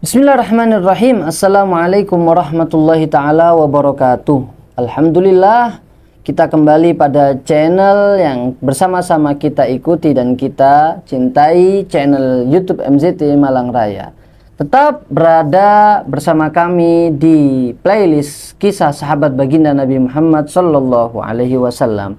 Bismillahirrahmanirrahim. Assalamualaikum warahmatullahi ta'ala wabarakatuh. Alhamdulillah, kita kembali pada channel yang bersama-sama kita ikuti dan kita cintai, channel YouTube MZT Malang Raya. Tetap berada bersama kami di playlist kisah sahabat baginda Nabi Muhammad sallallahu alaihi wasallam.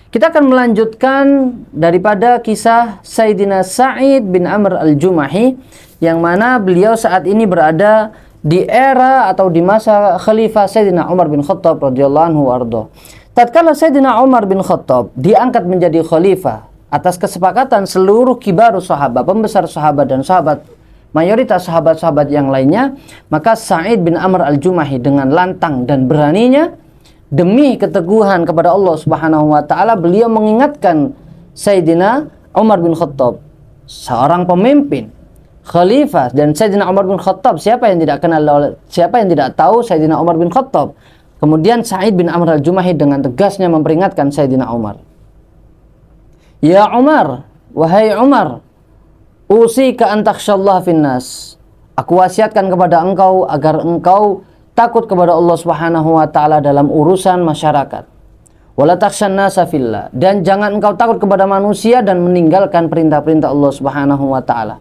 Kita akan melanjutkan daripada kisah Sayyidina Sa'id bin Amr al-Jumahi, yang mana beliau saat ini berada di era atau di masa Khalifah Sayyidina Umar bin Khattab radhiyallahu anhu warḍah. Tatkala Sayyidina Umar bin Khattab diangkat menjadi khalifah atas kesepakatan seluruh kibarus sahabat, pembesar sahabat dan sahabat, mayoritas sahabat-sahabat yang lainnya, maka Sa'id bin Amr al-Jumahi dengan lantang dan beraninya, demi keteguhan kepada Allah Subhanahu wa taala, beliau mengingatkan Sayyidina Umar bin Khattab, seorang pemimpin, khalifah. Dan Sayyidina Umar bin Khattab, siapa yang tidak kenal, siapa yang tidak tahu Sayyidina Umar bin Khattab? Kemudian Sa'id bin Amr al-Jumahi dengan tegasnya memperingatkan Sayyidina Umar. Ya Umar, wahai Umar, usika an takhsyallaha finnas. Aku wasiatkan kepada engkau agar engkau takut kepada Allah Subhanahu wa taala dalam urusan masyarakat. Wala takhsyan nasa fillah, dan jangan engkau takut kepada manusia dan meninggalkan perintah-perintah Allah Subhanahu wa taala.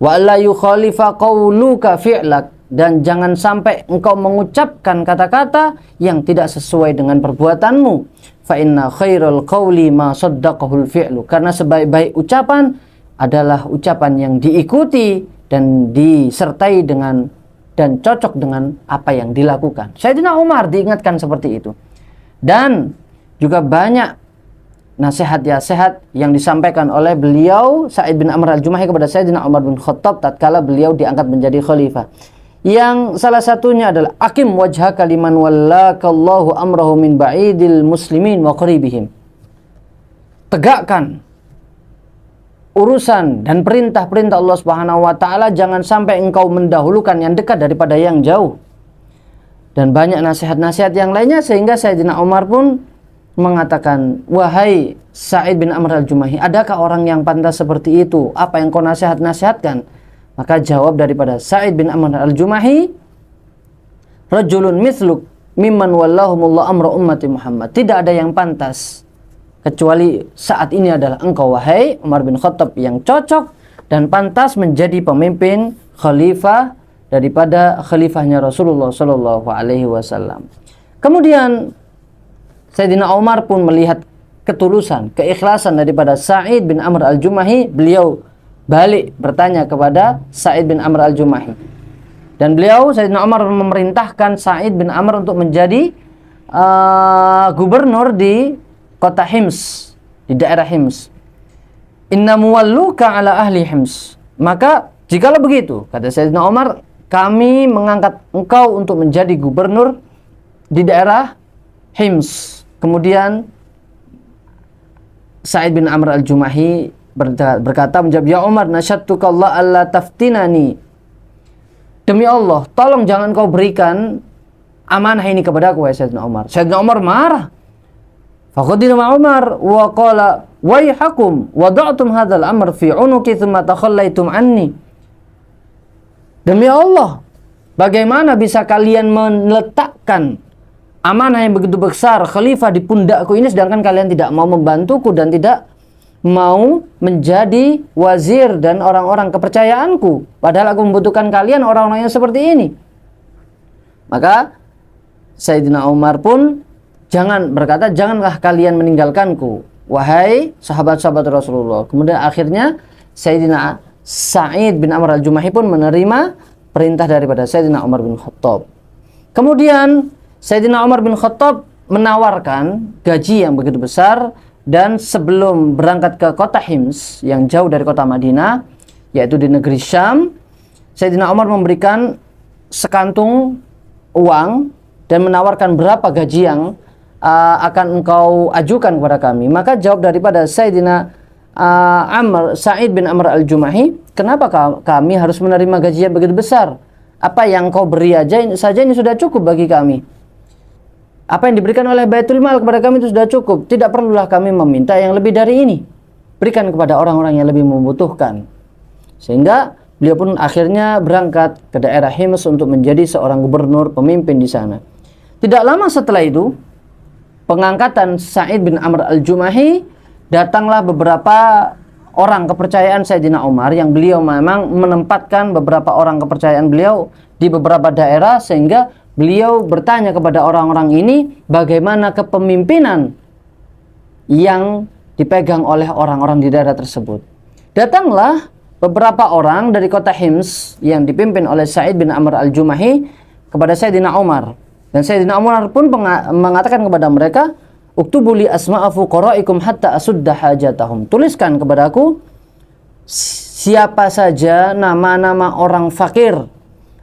Wa alla yukhalifa qawluka fi'lak, dan jangan sampai engkau mengucapkan kata-kata yang tidak sesuai dengan perbuatanmu. Fa inna khairal qawli ma saddaqahul fi'lu, karena sebaik-baik ucapan adalah ucapan yang diikuti dan disertai dengan dan cocok dengan apa yang dilakukan. Sayyidina Umar diingatkan seperti itu. Dan juga banyak nasihat-nasihat yang disampaikan oleh beliau Sa'id bin Amr al-Jumahi kepada Sayyidina Umar bin Khattab tatkala beliau diangkat menjadi khalifah. Yang salah satunya adalah aqim wajhaka liman wallakallahu amrahu min ba'idil muslimin wa qaribihim. Tegakkan urusan dan perintah-perintah Allah Subhanahu wa taala, jangan sampai engkau mendahulukan yang dekat daripada yang jauh. Dan banyak nasihat-nasihat yang lainnya, sehingga Sayyidina Umar pun mengatakan, wahai Sa'id bin Amr al-Jumahi, adakah orang yang pantas seperti itu? Apa yang kau nasihat-nasihatkan? Maka jawab daripada Sa'id bin Amr al-Jumahi, rajulun mithluk mimman wallahumullah amra ummati Muhammad. Tidak ada yang pantas kecuali saat ini adalah engkau, wahai Umar bin Khattab, yang cocok dan pantas menjadi pemimpin khalifah daripada khalifahnya Rasulullah sallallahu alaihi wasallam. Kemudian Sayyidina Umar pun melihat ketulusan, keikhlasan daripada Sa'id bin Amr al-Jumahi. Beliau balik bertanya kepada Sa'id bin Amr al-Jumahi. Dan beliau, Sayyidina Umar, memerintahkan Sa'id bin Amr untuk menjadi gubernur di kota Hims, di daerah Hims. Inna muwalluka ala ahli Hims. Maka jikalau begitu, kata Sayyidina Umar, kami mengangkat engkau untuk menjadi gubernur di daerah Hims. Kemudian Sa'id bin Amr al-Jumahi berkata, menjawab, ya Umar, nasyattuka Allah alla taftinani. Demi Allah, tolong jangan kau berikan amanah ini kepadaku, wahai Sayyidina Umar. Sayyidina Umar marah. Faqadima Umar wa qala wayhakum wada'tum hadzal amr fi unuki thumma takhallaitum anni. Demi Allah, bagaimana bisa kalian meletakkan amanah yang begitu besar khalifah di pundakku ini, sedangkan kalian tidak mau membantuku dan tidak mau menjadi wazir dan orang-orang kepercayaanku, padahal aku membutuhkan kalian, orang-orang yang seperti ini. Maka Sayyidina Umar pun berkata, janganlah kalian meninggalkanku, wahai sahabat-sahabat Rasulullah. Kemudian akhirnya Sayyidina Sa'id bin Amr al-Jumahi pun menerima perintah daripada Sayyidina Umar bin Khattab. Kemudian Sayyidina Umar bin Khattab menawarkan gaji yang begitu besar, dan sebelum berangkat ke kota Hims yang jauh dari kota Madinah, yaitu di negeri Syam, Sayyidina Umar memberikan sekantung uang dan menawarkan berapa gaji yang akan engkau ajukan kepada kami. Maka jawab daripada Sayyidina Sa'id bin Amr al-Jumahi, kenapa kami harus menerima gaji yang begitu besar? Apa yang kau beri saja ini sudah cukup bagi kami. Apa yang diberikan oleh Baitul Mal kepada kami itu sudah cukup. Tidak perlulah kami meminta yang lebih dari ini. Berikan kepada orang-orang yang lebih membutuhkan. Sehingga beliau pun akhirnya berangkat ke daerah Hims untuk menjadi seorang gubernur pemimpin di sana. Tidak lama setelah itu, pengangkatan Sa'id bin Amr al-Jumahi, datanglah beberapa orang kepercayaan Sayyidina Umar yang beliau memang menempatkan beberapa orang kepercayaan beliau di beberapa daerah, sehingga beliau bertanya kepada orang-orang ini bagaimana kepemimpinan yang dipegang oleh orang-orang di daerah tersebut. Datanglah beberapa orang dari kota Hims yang dipimpin oleh Sa'id bin Amr al-Jumahi kepada Sayyidina Umar. Dan Sayyidina Umar pun mengatakan kepada mereka, "Uktubu li asma'a fuqara'ikum hatta asudda hajatahum." Tuliskan kepadaku siapa saja nama-nama orang fakir,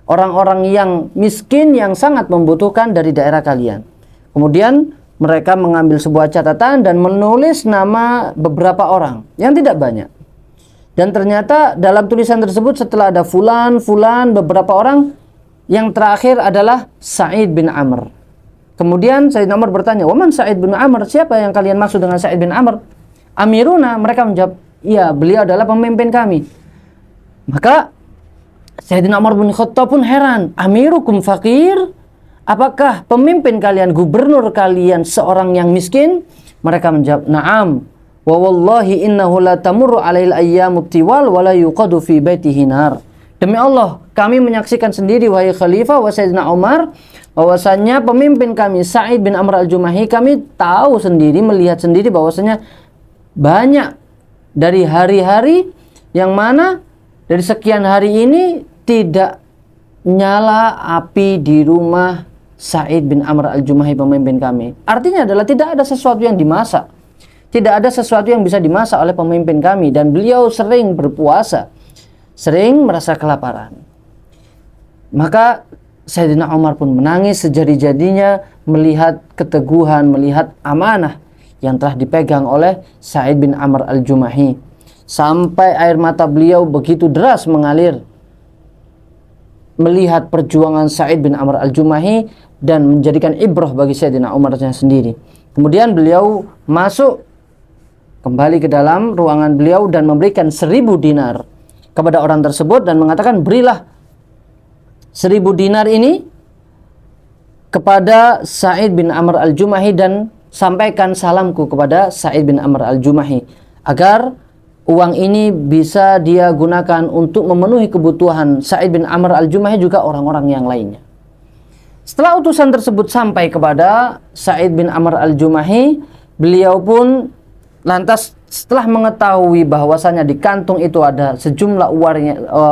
orang-orang yang miskin yang sangat membutuhkan dari daerah kalian. Kemudian mereka mengambil sebuah catatan dan menulis nama beberapa orang yang tidak banyak. Dan ternyata dalam tulisan tersebut setelah ada fulan, beberapa orang, yang terakhir adalah Sa'id bin Amr. Kemudian Sayyidina Umar bertanya, "Waman Sa'id bin Amr? Siapa yang kalian maksud dengan Sa'id bin Amr?" "Amiruna." Mereka menjawab, "Iya, beliau adalah pemimpin kami." Maka Sayyidina Umar bin Khattab pun heran, "Amirukum fakir? Apakah pemimpin kalian, gubernur kalian seorang yang miskin?" Mereka menjawab, "Na'am. Wa wallahi innahu la tamurru alail ayyamut tiwal wa la yuqadu fi baitihi nar." Demi Allah, kami menyaksikan sendiri wahai khalifah wa Sayyidina Umar, bahwasanya pemimpin kami Sa'id bin Amr al-Jumahi, kami tahu sendiri, melihat sendiri bahwasanya banyak dari hari-hari yang mana dari sekian hari ini tidak nyala api di rumah Sa'id bin Amr al-Jumahi, pemimpin kami. Artinya adalah tidak ada sesuatu yang dimasak. Tidak ada sesuatu yang bisa dimasak oleh pemimpin kami. Dan beliau sering berpuasa, sering merasa kelaparan. Maka Sayyidina Umar pun menangis sejadi-jadinya melihat keteguhan, melihat amanah yang telah dipegang oleh Sa'id bin Amr al-Jumahi. Sampai air mata beliau begitu deras mengalir melihat perjuangan Sa'id bin Amr al-Jumahi dan menjadikan ibrah bagi Sayyidina Umar sendiri. Kemudian beliau masuk kembali ke dalam ruangan beliau dan memberikan 1.000 dinar kepada orang tersebut dan mengatakan, "Berilah 1.000 dinar ini kepada Sa'id bin Amr al-Jumahi dan sampaikan salamku kepada Sa'id bin Amr al-Jumahi agar uang ini bisa dia gunakan untuk memenuhi kebutuhan Sa'id bin Amr al-Jumahi juga orang-orang yang lainnya." Setelah utusan tersebut sampai kepada Sa'id bin Amr al-Jumahi, beliau pun lantas setelah mengetahui bahwasanya di kantung itu ada sejumlah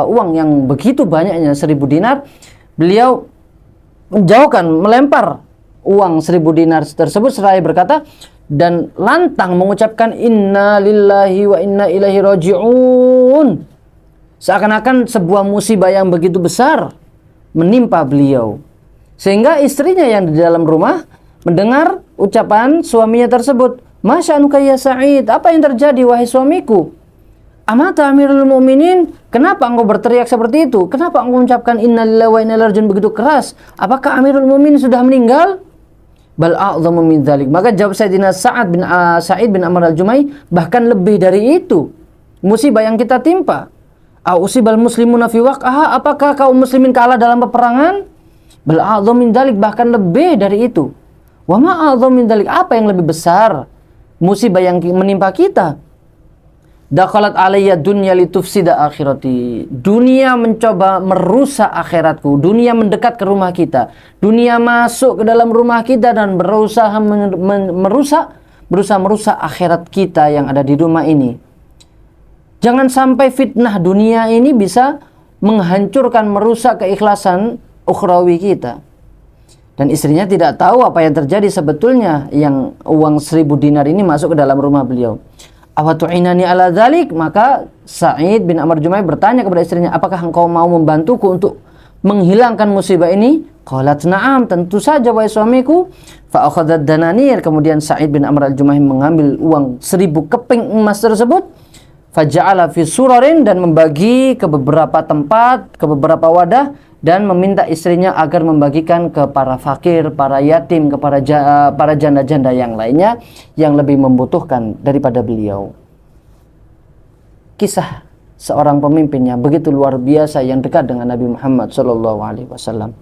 uang yang begitu banyaknya 1.000 dinar, beliau menjauhkan, melempar uang 1.000 dinar tersebut seraya berkata dan lantang mengucapkan, "Inna lillahi wa inna ilaihi raji'un." Seakan-akan sebuah musibah yang begitu besar menimpa beliau. Sehingga istrinya yang di dalam rumah mendengar ucapan suaminya tersebut, "Masya'nuka ya Sa'id, apa yang terjadi wahai suamiku? Amata Amirul Mukminin, kenapa engkau berteriak seperti itu? Kenapa engkau mengucapkan innalillahi wa inna ilaihi raji'un begitu keras? Apakah Amirul Mukminin sudah meninggal?" "Bal a'dhamu min dzalik." Maka jawab Sayyidina Sa'id bin Amr al-Jumahi, bahkan lebih dari itu musibah yang kita timpa. "A'usibal muslimuna fi waq'aha?" Apakah kaum muslimin kalah dalam peperangan? "Bal a'dhamu min dzalik." Bahkan lebih dari itu. "Wa ma a'dhamu min dzalik." Apa yang lebih besar musibah yang menimpa kita? "Dakhalat alayya dunya litufsida akhirati." Dunia mencoba merusak akhiratku. Dunia mendekat ke rumah kita. Dunia masuk ke dalam rumah kita dan berusaha merusak akhirat kita yang ada di rumah ini. Jangan sampai fitnah dunia ini bisa menghancurkan, merusak keikhlasan ukhrawi kita. Dan istrinya tidak tahu apa yang terjadi sebetulnya yang uang 1.000 dinar ini masuk ke dalam rumah beliau. "Awatu'inani ala dzalik?" Maka Sa'id bin Amr Jumahi bertanya kepada istrinya, "Apakah engkau mau membantuku untuk menghilangkan musibah ini?" Qalat, "Na'am, tentu saja wahai suamiku." Fa akhadhat dananir. Kemudian Sa'id bin Amr al-Jumahi mengambil uang 1.000 keping emas tersebut, faja'ala fi surarin, dan membagi ke beberapa tempat, ke beberapa wadah, dan meminta istrinya agar membagikan ke para fakir, para yatim, kepada para janda-janda yang lainnya yang lebih membutuhkan daripada beliau. Kisah seorang pemimpinnya begitu luar biasa yang dekat dengan Nabi Muhammad SAW.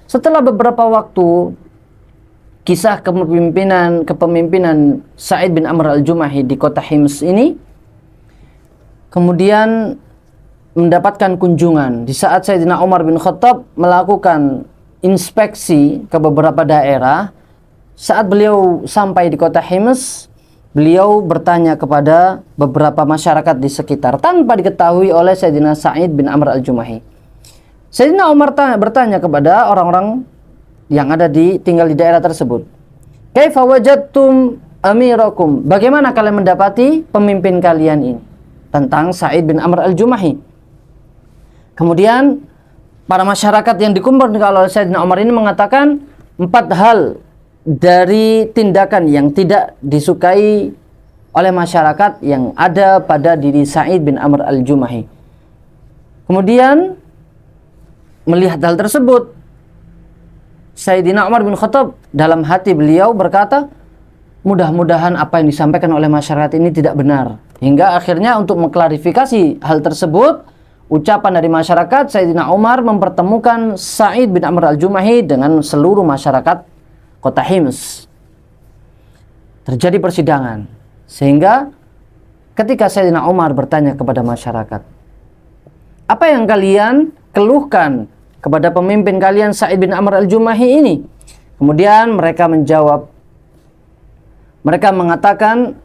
Setelah beberapa waktu, kisah kepemimpinan Sa'id bin Amr al-Jumahi di kota Hims ini kemudian mendapatkan kunjungan di saat Sayyidina Umar bin Khattab melakukan inspeksi ke beberapa daerah. Saat beliau sampai di kota Hims, beliau bertanya kepada beberapa masyarakat di sekitar tanpa diketahui oleh Sayyidina Sa'id bin Amr al-Jumahi. Sayyidina Umar bertanya kepada orang-orang yang tinggal di daerah tersebut, "Kaifa wajadtum amirakum?" Bagaimana kalian mendapati pemimpin kalian ini? Tentang Sa'id bin Amr al-Jumahi. Kemudian para masyarakat yang dikumpulkan oleh Sayyidina Umar ini mengatakan 4 hal dari tindakan yang tidak disukai oleh masyarakat yang ada pada diri Sa'id bin Amr al-Jumahi. Kemudian melihat hal tersebut, Sayyidina Umar bin Khattab dalam hati beliau berkata, mudah-mudahan apa yang disampaikan oleh masyarakat ini tidak benar. Hingga akhirnya untuk mengklarifikasi hal tersebut, ucapan dari masyarakat, Sayyidina Umar mempertemukan Sa'id bin Amr al-Jumahi dengan seluruh masyarakat kota Hims. Terjadi persidangan, sehingga ketika Sayyidina Umar bertanya kepada masyarakat, apa yang kalian keluhkan kepada pemimpin kalian Sa'id bin Amr al-Jumahi ini? Kemudian mereka menjawab, mereka mengatakan,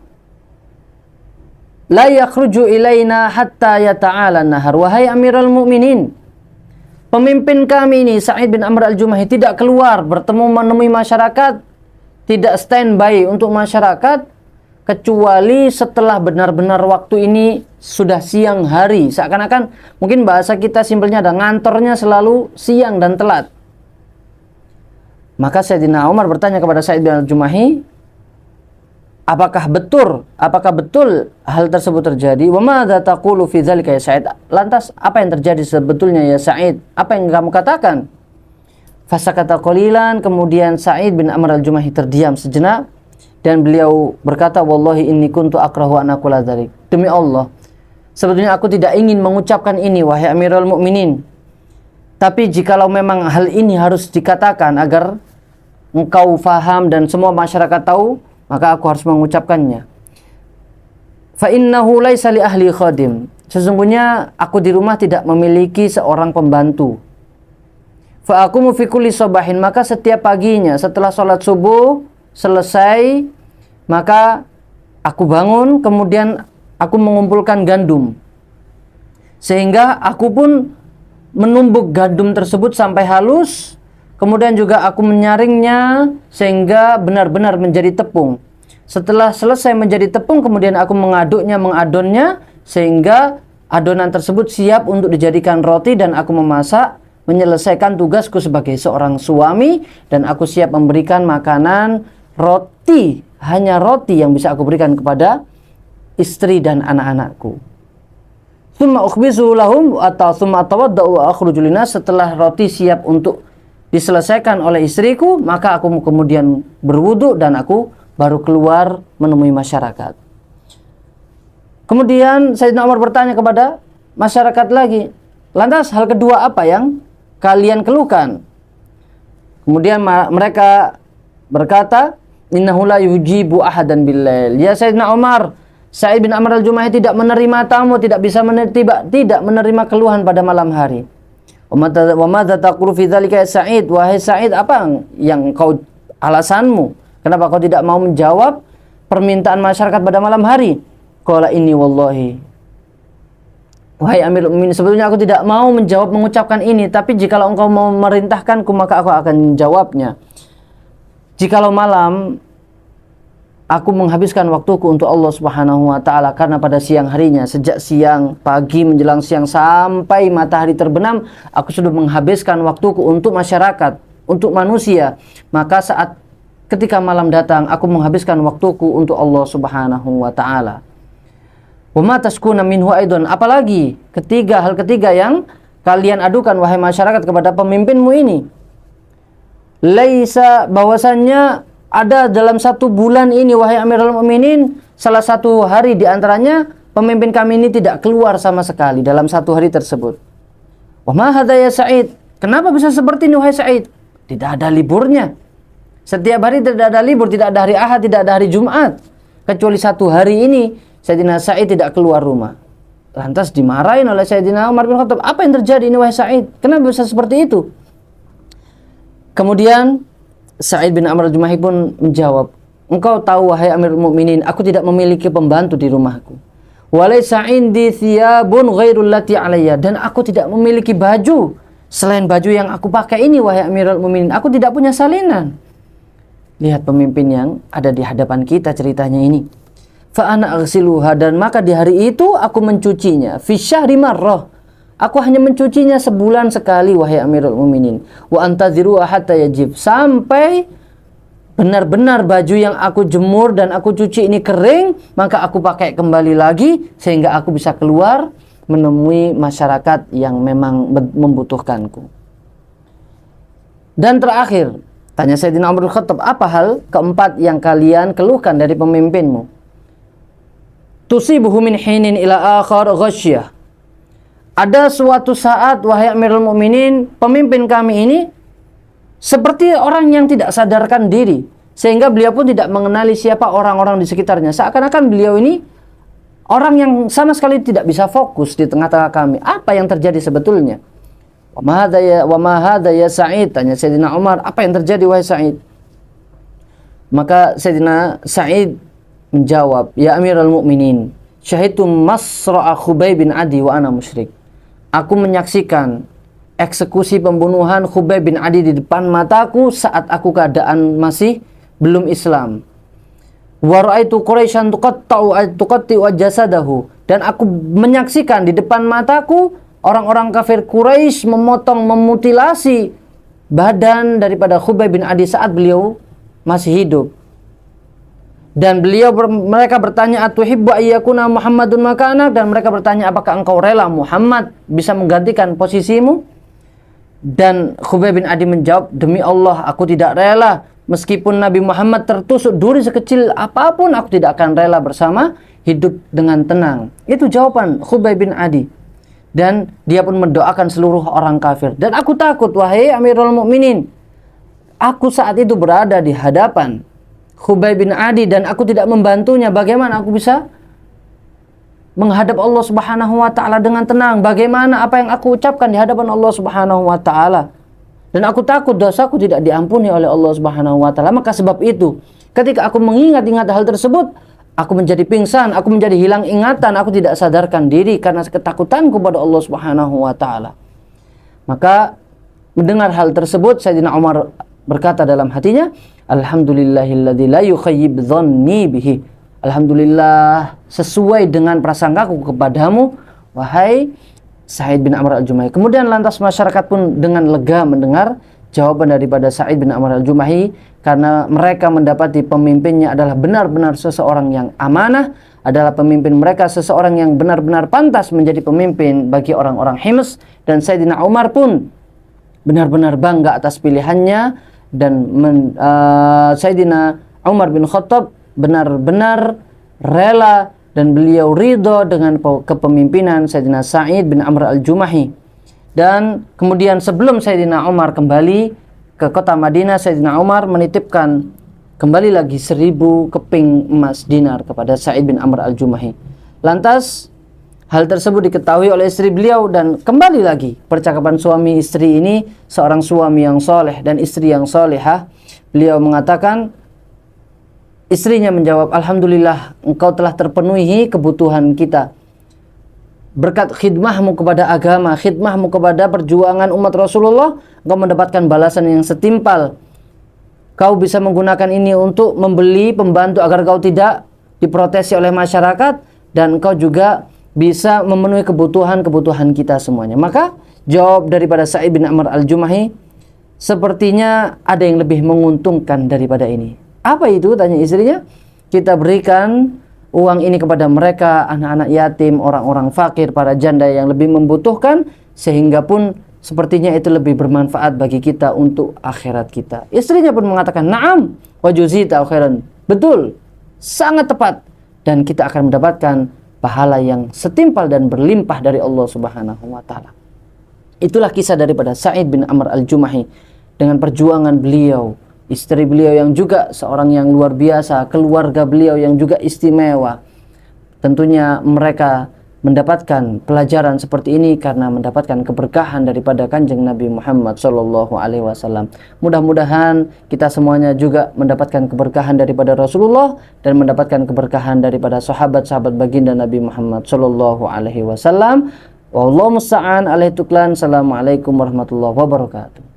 la yakhruju ilaina hatta yata'ala nahar. Wahai Amirul Mukminin, pemimpin kami ini Sa'id bin Amr al-Jumahi tidak keluar menemui masyarakat, tidak standby untuk masyarakat kecuali setelah benar-benar waktu ini sudah siang hari. Seakan-akan mungkin bahasa kita simpelnya ada ngantornya selalu siang dan telat. Maka Sayyidina Umar bertanya kepada Sa'id bin al-Jumahi, apakah betul hal tersebut terjadi? Wa madza taqulu fi dzalika ya Sa'id? Lantas apa yang terjadi sebetulnya ya Sa'id? Apa yang kamu katakan? Fasakata qalilan, kemudian Sa'id bin Amr al-Jumahi terdiam sejenak dan beliau berkata, wallahi inni kuntu akrahu an aqula dzalik. Demi Allah, sebetulnya aku tidak ingin mengucapkan ini wahai Amirul Mukminin. Tapi jikalau memang hal ini harus dikatakan agar engkau faham dan semua masyarakat tahu, maka aku harus mengucapkannya. Fa innahu laisa li ahli khadim. Sesungguhnya aku di rumah tidak memiliki seorang pembantu. Fa aqumu fi kulli sabahin, maka setiap paginya setelah sholat subuh selesai, maka aku bangun, kemudian aku mengumpulkan gandum. Sehingga aku pun menumbuk gandum tersebut sampai halus. Kemudian juga aku menyaringnya sehingga benar-benar menjadi tepung. Setelah selesai menjadi tepung, kemudian aku mengadonnya sehingga adonan tersebut siap untuk dijadikan roti, dan aku memasak, menyelesaikan tugasku sebagai seorang suami, dan aku siap memberikan makanan roti, hanya roti yang bisa aku berikan kepada istri dan anak-anakku. Tsumma ukhbizu lahum atau tsumma atawaddau wa akhruju linas. Setelah roti siap untuk diselesaikan oleh istriku, maka aku kemudian berwudu dan aku baru keluar menemui masyarakat. Kemudian Sayyidina Umar bertanya kepada masyarakat lagi, lantas hal kedua apa yang kalian keluhkan? Kemudian mereka berkata, innahu la yujibu ahadan billail. Ya Sayyidina Umar, Sa'id bin Amr al-Jumahi tidak menerima tamu, tidak menerima keluhan pada malam hari. Wa madza taqulu fi dzalika ya Sa'id? Wahai Sa'id, apa yang kau alasanmu? Kenapa kau tidak mau menjawab permintaan masyarakat pada malam hari? Qala inni wallahi. Wahai Amirul Mukminin, sebetulnya aku tidak mau mengucapkan ini, tapi jikalau engkau mau memerintahkanku, maka aku akan menjawabnya. Jikalau malam aku menghabiskan waktuku untuk Allah Subhanahu wa taala, karena pada siang harinya, sejak siang, pagi menjelang siang sampai matahari terbenam, aku sudah menghabiskan waktuku untuk masyarakat, untuk manusia. Maka ketika malam datang, aku menghabiskan waktuku untuk Allah Subhanahu wa taala. Wa ma taskuna minhu aidon. Apalagi hal ketiga yang kalian adukan wahai masyarakat kepada pemimpinmu ini. Laisa, bahwasannya ada dalam satu bulan ini wahai Amirul Mukminin, salah satu hari di antaranya pemimpin kami ini tidak keluar sama sekali dalam satu hari tersebut. Wa ma hadza ya Sa'id? Kenapa bisa seperti ini wahai Sa'id? Tidak ada liburnya. Setiap hari tidak ada libur, tidak ada hari Ahad, tidak ada hari Jumat. Kecuali satu hari ini Sayyidina Sa'id tidak keluar rumah. Lantas dimarahin oleh Sayyidina Umar bin Khattab. Apa yang terjadi ini wahai Sa'id? Kenapa bisa seperti itu? Kemudian Sa'id bin Amr al-Jumahi pun menjawab, engkau tahu wahai Amirul Mukminin, aku tidak memiliki pembantu di rumahku. Walaysa indi thiyabun ghairul lati alayya, dan aku tidak memiliki baju selain baju yang aku pakai ini wahai Amirul Mukminin. Aku tidak punya salinan. Lihat pemimpin yang ada di hadapan kita ceritanya ini. Fa ana aghsiluha, dan maka di hari itu aku mencucinya fi syahri marrah. Aku hanya mencucinya sebulan sekali wahai Amirul Mukminin. Wa antaziru hatta yajib, sampai benar-benar baju yang aku jemur dan aku cuci ini kering, maka aku pakai kembali lagi sehingga aku bisa keluar menemui masyarakat yang memang membutuhkanku. Dan terakhir, tanya Sayyidina Umar bin Khattab, apa hal keempat yang kalian keluhkan dari pemimpinmu? Tusibuhu min hinin ila akhar ghasyah. Ada suatu saat wahai Amirul Mukminin, pemimpin kami ini seperti orang yang tidak sadarkan diri, sehingga beliau pun tidak mengenali siapa orang-orang di sekitarnya. Seakan-akan beliau ini orang yang sama sekali tidak bisa fokus di tengah-tengah kami. Apa yang terjadi sebetulnya? Wa ma hadza ya Sa'id? Tanya Sayyidina Umar, apa yang terjadi wahai Sa'id? Maka Sayyidina Sa'id menjawab, ya Amirul Mukminin, syahidtu masra'a Khubayb bin Adi wa ana musyrik. Aku menyaksikan eksekusi pembunuhan Khubayb bin Adi di depan mataku saat aku keadaan masih belum Islam. Wa ra'aitu Quraisyan tuqatti'u jasadahu, dan aku menyaksikan di depan mataku orang-orang kafir Quraisy memotong, memutilasi badan daripada Khubayb bin Adi saat beliau masih hidup. Dan mereka bertanya, atuhibbu ayyakuna Muhammadun makanak, dan mereka bertanya, apakah engkau rela Muhammad bisa menggantikan posisimu? Dan Khubayb bin Adi menjawab, demi Allah aku tidak rela, meskipun Nabi Muhammad tertusuk duri sekecil apapun, aku tidak akan rela bersama hidup dengan tenang. Itu jawaban Khubayb bin Adi. Dan dia pun mendoakan seluruh orang kafir. Dan aku takut wahai Amirul Mukminin, aku saat itu berada di hadapan Khubayb bin Adi dan aku tidak membantunya. Bagaimana aku bisa menghadap Allah Subhanahu wa taala dengan tenang? Bagaimana apa yang aku ucapkan di hadapan Allah Subhanahu wa taala? Dan aku takut dosaku tidak diampuni oleh Allah Subhanahu wa taala. Maka sebab itu, ketika aku mengingat-ingat hal tersebut, aku menjadi pingsan, aku menjadi hilang ingatan, aku tidak sadarkan diri karena ketakutanku pada Allah Subhanahu wa taala. Maka mendengar hal tersebut, Sayyidina Umar berkata dalam hatinya, alhamdulillahilladzi la yukhayyib dhanni bihi. Alhamdulillah, sesuai dengan prasangkaku kepadamu wahai Sa'id bin Amr al-Jumahi. Kemudian lantas masyarakat pun dengan lega mendengar jawaban daripada Sa'id bin Amr al-Jumahi, karena mereka mendapati pemimpinnya adalah benar-benar seseorang yang amanah, adalah pemimpin mereka seseorang yang benar-benar pantas menjadi pemimpin bagi orang-orang Hims. Dan Sayyidina Umar pun benar-benar bangga atas pilihannya, dan Sayyidina Umar bin Khattab benar-benar rela dan beliau ridho dengan kepemimpinan Sayyidina Sa'id bin Amr al-Jumahi. Dan kemudian sebelum Sayyidina Umar kembali ke kota Madinah, Sayyidina Umar menitipkan kembali lagi 1000 keping emas dinar kepada Sa'id bin Amr al-Jumahi. Lantas hal tersebut diketahui oleh istri beliau, dan kembali lagi percakapan suami istri ini, seorang suami yang soleh dan istri yang solehah. Beliau mengatakan, istrinya menjawab, alhamdulillah engkau telah terpenuhi kebutuhan kita. Berkat khidmahmu kepada agama, khidmahmu kepada perjuangan umat Rasulullah, engkau mendapatkan balasan yang setimpal. Kau bisa menggunakan ini untuk membeli pembantu agar kau tidak diprotesi oleh masyarakat, dan engkau juga bisa memenuhi kebutuhan-kebutuhan kita semuanya. Maka jawab daripada Sa'id bin Amr al-Jumahi, sepertinya ada yang lebih menguntungkan daripada ini. Apa itu? Tanya istrinya. Kita berikan uang ini kepada mereka, anak-anak yatim, orang-orang fakir, para janda yang lebih membutuhkan, sehingga pun sepertinya itu lebih bermanfaat bagi kita untuk akhirat kita. Istrinya pun mengatakan, na'am wa juzita khairan. Betul, sangat tepat, dan kita akan mendapatkan pahala yang setimpal dan berlimpah dari Allah Subhanahu wa taala. Itulah kisah daripada Sa'id bin Amr al-Jumahi dengan perjuangan beliau, istri beliau yang juga seorang yang luar biasa, keluarga beliau yang juga istimewa. Tentunya mereka mendapatkan pelajaran seperti ini karena mendapatkan keberkahan daripada Kanjeng Nabi Muhammad sallallahu alaihi wasallam. Mudah-mudahan kita semuanya juga mendapatkan keberkahan daripada Rasulullah dan mendapatkan keberkahan daripada sahabat-sahabat baginda Nabi Muhammad sallallahu alaihi wasallam. Wallahu musta'an alaihi tuklan. Assalamualaikum warahmatullahi wabarakatuh.